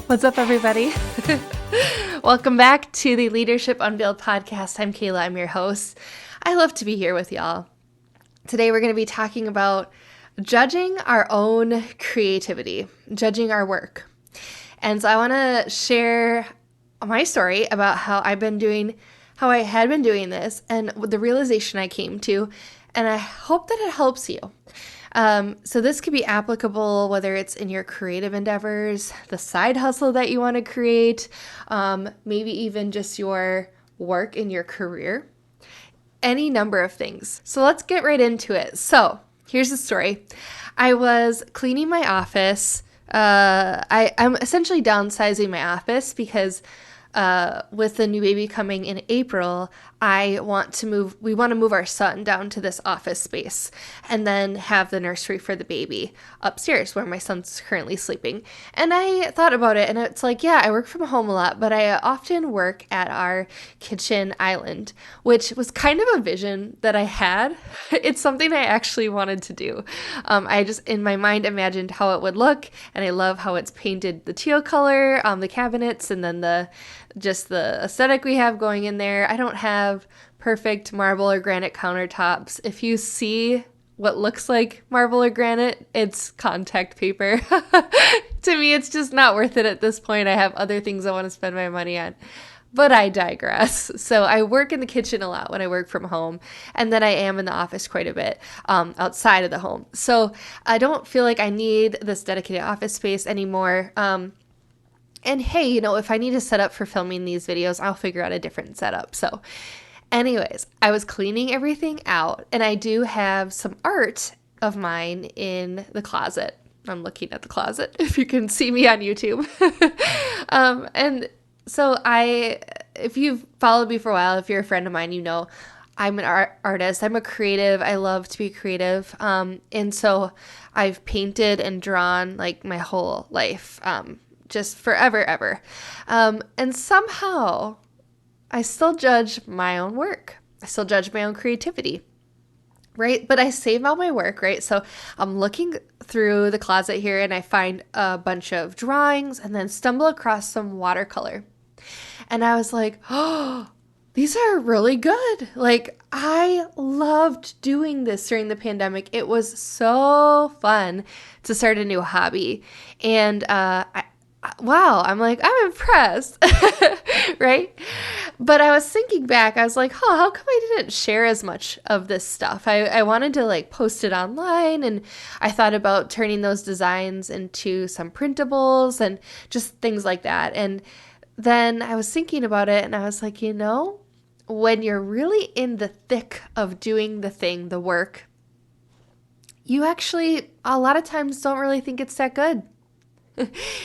What's up, everybody? Welcome back to the Leadership Unveiled podcast. I'm Kayla. I'm your host. I love to be here with y'all. Today, we're going to be talking about judging our own creativity, judging our work. And so I want to share my story about how I had been doing this and the realization I came to, and I hope that it helps you. So this could be applicable whether it's in your creative endeavors, the side hustle that you want to create, maybe even just your work in your career, any number of things. So let's get right into it. So here's the story. I was cleaning my office. I'm essentially downsizing my office because with the new baby coming in April, we want to move our son down to this office space and then have the nursery for the baby upstairs where my son's currently sleeping. And I thought about it and it's like, yeah, I work from home a lot, but I often work at our kitchen island, which was kind of a vision that I had. It's something I actually wanted to do. I just, in my mind, imagined how it would look, and I love how it's painted the teal color, the cabinets, and then the aesthetic we have going in there. I don't have perfect marble or granite countertops. If you see what looks like marble or granite, it's contact paper. To me, it's just not worth it at this point. I have other things I want to spend my money on. But I digress. So I work in the kitchen a lot when I work from home, and then I am in the office quite a bit outside of the home. So I don't feel like I need this dedicated office space anymore. And hey, if I need to set up for filming these videos, I'll figure out a different setup. So anyways, I was cleaning everything out, and I do have some art of mine in the closet. I'm looking at the closet, if you can see me on YouTube. And so if you've followed me for a while, if you're a friend of mine, I'm an artist. I'm a creative. I love to be creative. And so I've painted and drawn like my whole life. Just forever, ever. And somehow I still judge my own work. I still judge my own creativity, right? But I save all my work, right? So I'm looking through the closet here and I find a bunch of drawings and then stumble across some watercolor. And I was like, oh, these are really good. Like, I loved doing this during the pandemic. It was so fun to start a new hobby. And wow, I'm impressed, right? But I was thinking back, I was like, how come I didn't share as much of this stuff? I wanted to post it online, and I thought about turning those designs into some printables and just things like that. And then I was thinking about it and I was like, when you're really in the thick of doing the work, you actually a lot of times don't really think it's that good.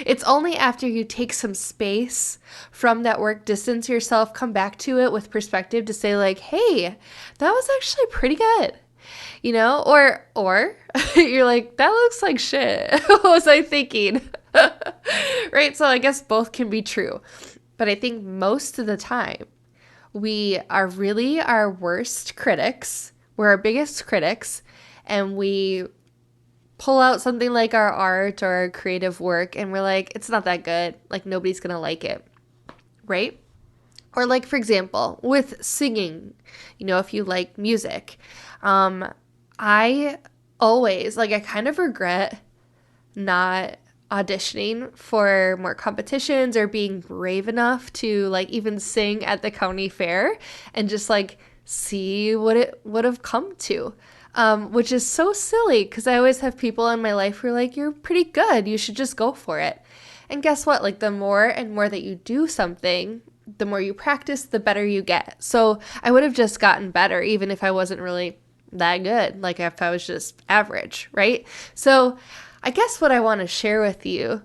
It's only after you take some space from that work, distance yourself, come back to it with perspective to say hey, that was actually pretty good, or you're like, that looks like shit. What was I thinking? Right? So I guess both can be true. But I think most of the time we are really our worst critics. We're our biggest critics, and we pull out something like our art or our creative work and we're like, it's not that good. Nobody's going to like it, right? Or for example, with singing, if you like music, I always, I kind of regret not auditioning for more competitions or being brave enough to even sing at the county fair and just see what it would have come to. Which is so silly because I always have people in my life who are like, you're pretty good, you should just go for it. And guess what? The more and more that you do something, the more you practice, the better you get. So I would have just gotten better even if I wasn't really that good, if I was just average, right? So I guess what I want to share with you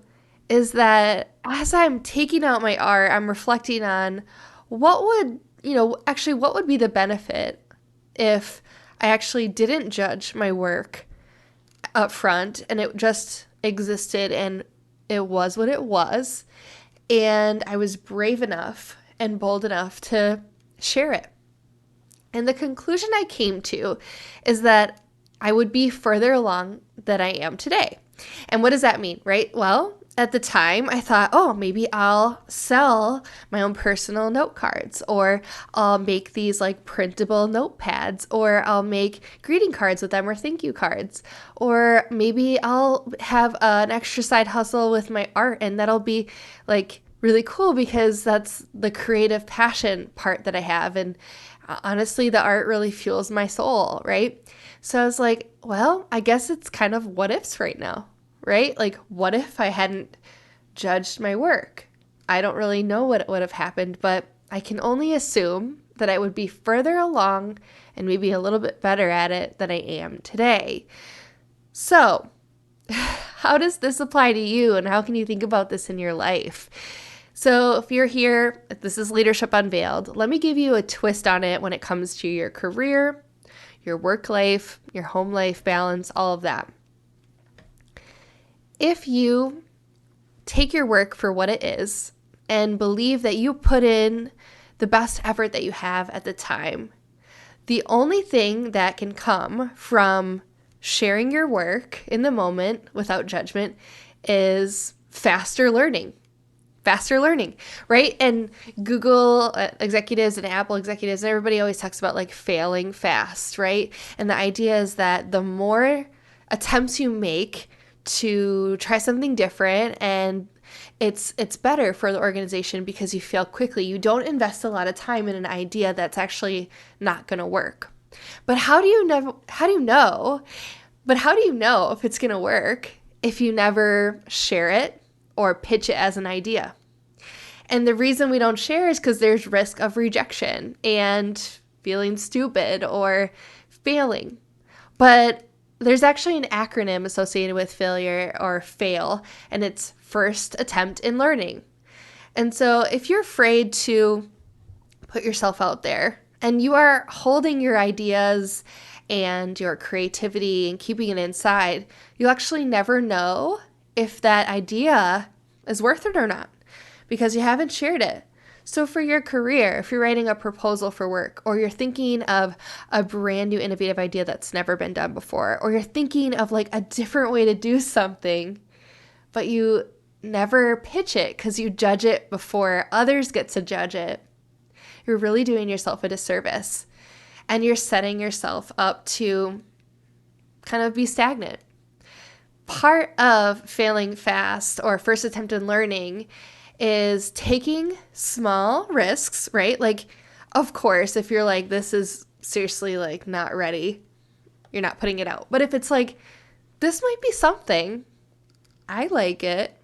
is that as I'm taking out my art, I'm reflecting on what would be the benefit if I actually didn't judge my work up front and it just existed and it was what it was. And I was brave enough and bold enough to share it. And the conclusion I came to is that I would be further along than I am today. And what does that mean, right? Well, at the time, I thought, oh, maybe I'll sell my own personal note cards, or I'll make these like printable notepads, or I'll make greeting cards with them, or thank you cards, or maybe I'll have an extra side hustle with my art, and that'll be like really cool because that's the creative passion part that I have. And honestly, the art really fuels my soul, right? So I was like, well, I guess it's kind of what ifs right now. Right? Like, what if I hadn't judged my work? I don't really know what would have happened, but I can only assume that I would be further along and maybe a little bit better at it than I am today. So, how does this apply to you, and how can you think about this in your life? So, if you're here, this is Leadership Unveiled. Let me give you a twist on it when it comes to your career, your work life, your home life balance, all of that. If you take your work for what it is and believe that you put in the best effort that you have at the time, the only thing that can come from sharing your work in the moment without judgment is faster learning, right? And Google executives and Apple executives, and everybody always talks about like failing fast, right? And the idea is that the more attempts you make to try something different, and it's better for the organization because you fail quickly. You don't invest a lot of time in an idea that's actually not going to work. But how do you know if it's going to work if you never share it or pitch it as an idea? And the reason we don't share is because there's risk of rejection and feeling stupid or failing. But there's actually an acronym associated with failure or FAIL, and it's first attempt in learning. And so if you're afraid to put yourself out there and you are holding your ideas and your creativity and keeping it inside, you'll actually never know if that idea is worth it or not because you haven't shared it. So for your career, if you're writing a proposal for work, or you're thinking of a brand new innovative idea that's never been done before, or you're thinking of like a different way to do something, but you never pitch it because you judge it before others get to judge it, you're really doing yourself a disservice. And you're setting yourself up to kind of be stagnant. Part of failing fast or first attempt in learning is taking small risks, right? Like, of course, if you're like, this is seriously like not ready, you're not putting it out. But if it's like, this might be something, I like it,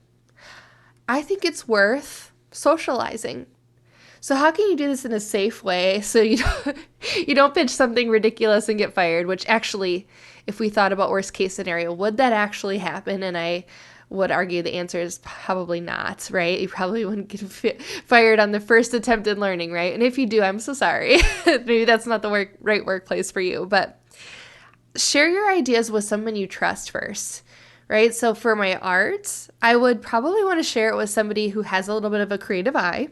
I think it's worth socializing. So how can you do this in a safe way so you don't pitch something ridiculous and get fired, which actually, if we thought about worst case scenario, would that actually happen? And I would argue the answer is probably not, right? You probably wouldn't get fired on the first attempt in learning, right? And if you do, I'm so sorry. Maybe that's not the right workplace for you, but share your ideas with someone you trust first, right? So for my art, I would probably want to share it with somebody who has a little bit of a creative eye,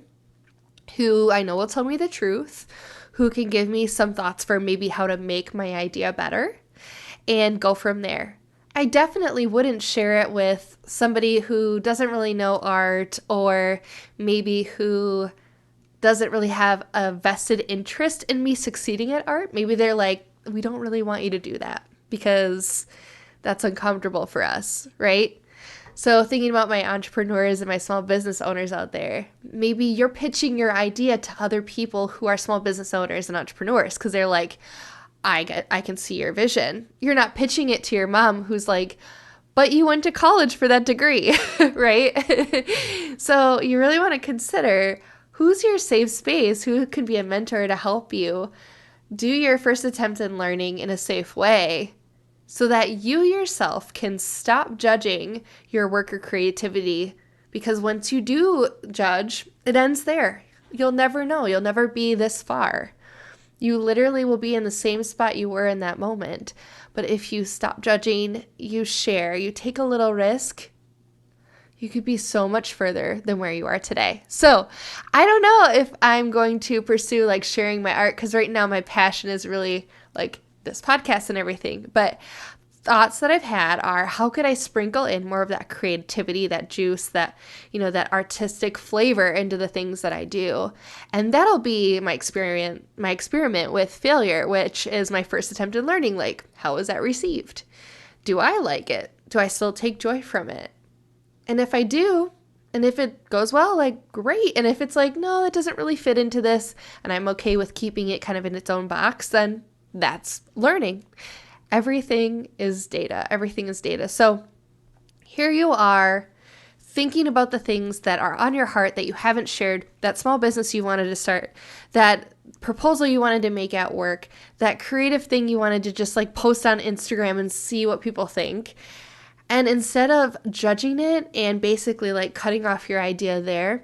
who I know will tell me the truth, who can give me some thoughts for maybe how to make my idea better, and go from there. I definitely wouldn't share it with somebody who doesn't really know art, or maybe who doesn't really have a vested interest in me succeeding at art. Maybe they're like, we don't really want you to do that because that's uncomfortable for us, right? So thinking about my entrepreneurs and my small business owners out there, maybe you're pitching your idea to other people who are small business owners and entrepreneurs because they're like, I can see your vision. You're not pitching it to your mom who's like, but you went to college for that degree, right? So you really want to consider who's your safe space, who could be a mentor to help you do your first attempt in learning in a safe way so that you yourself can stop judging your work or creativity, because once you do judge, it ends there. You'll never know. You'll never be this far. You literally will be in the same spot you were in that moment. But if you stop judging, you share, you take a little risk, you could be so much further than where you are today. So I don't know if I'm going to pursue like sharing my art, because right now my passion is really like this podcast and everything. But thoughts that I've had are, how could I sprinkle in more of that creativity, that juice, that, that artistic flavor into the things that I do? And that'll be my experiment with failure, which is my first attempt at learning. Like, how is that received? Do I like it? Do I still take joy from it? And if I do, and if it goes well, like, great. And if it's like, no, it doesn't really fit into this, and I'm okay with keeping it kind of in its own box, then that's learning. Everything is data. Everything is data. So here you are thinking about the things that are on your heart that you haven't shared, that small business you wanted to start, that proposal you wanted to make at work, that creative thing you wanted to just like post on Instagram and see what people think. And instead of judging it and basically like cutting off your idea there,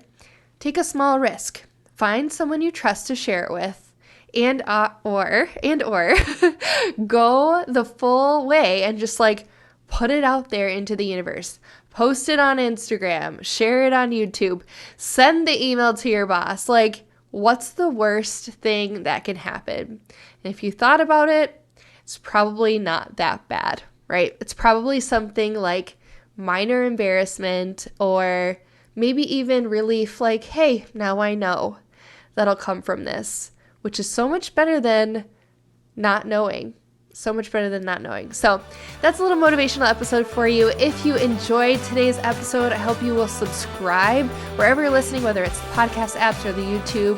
take a small risk. Find someone you trust to share it with. And or go the full way and just like put it out there into the universe. Post it on Instagram, share it on YouTube, send the email to your boss. Like, what's the worst thing that can happen? And if you thought about it, it's probably not that bad, right? It's probably something like minor embarrassment or maybe even relief, like, hey, now I know that'll come from this. Which is so much better than not knowing. So much better than not knowing. So that's a little motivational episode for you. If you enjoyed today's episode, I hope you will subscribe wherever you're listening, whether it's the podcast apps or the YouTube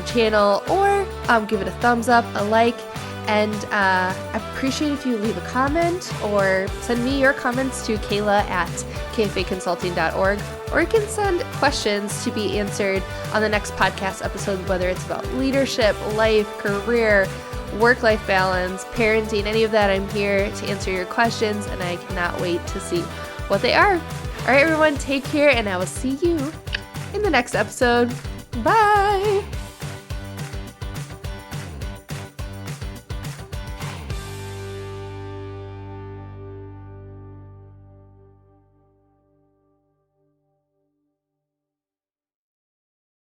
channel, or give it a thumbs up, a like. And I appreciate if you leave a comment or send me your comments to kayla@kfaconsulting.org, or you can send questions to be answered on the next podcast episode, whether it's about leadership, life, career, work-life balance, parenting, any of that. I'm here to answer your questions, and I cannot wait to see what they are. All right, everyone, take care, and I will see you in the next episode. Bye!